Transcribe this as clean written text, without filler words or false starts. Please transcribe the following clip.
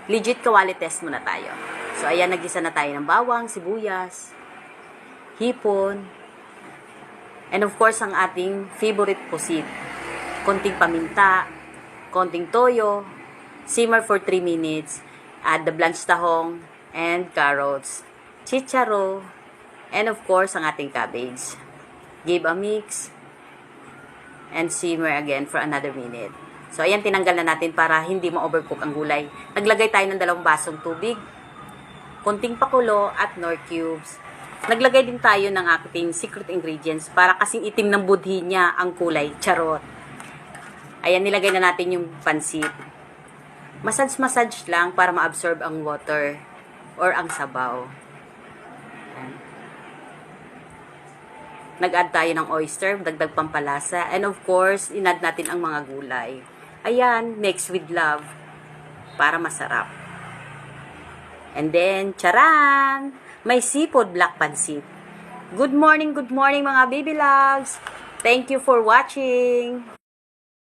legit kawali test muna tayo. So, ayan, nagisa na tayo ng bawang, sibuyas, hipon, and of course, ang ating favorite pusit. Konting paminta, konting toyo, simmer for 3 minutes, add the blanched tahong, and carrots, chicharo, and of course, ang ating cabbage. Give a mix, and simmer again for another minute. So, ayan, tinanggal na natin para hindi ma-overcook ang gulay. Naglagay tayo ng 2 basong tubig, konting pakulo at nor cubes. Naglagay din tayo ng ating secret ingredients para kasing itim ng budhi niya ang kulay. Charot. Ayan, nilagay na natin yung pansit. Massage lang para ma-absorb ang water or ang sabaw. Ayan. Nag-add tayo ng oyster, dagdag pampalasa. And of course, in-add natin ang mga gulay. Ayan, mix with love para masarap. And then, charan! May seafood black pansit. Good morning mga baby loves! Thank you for watching!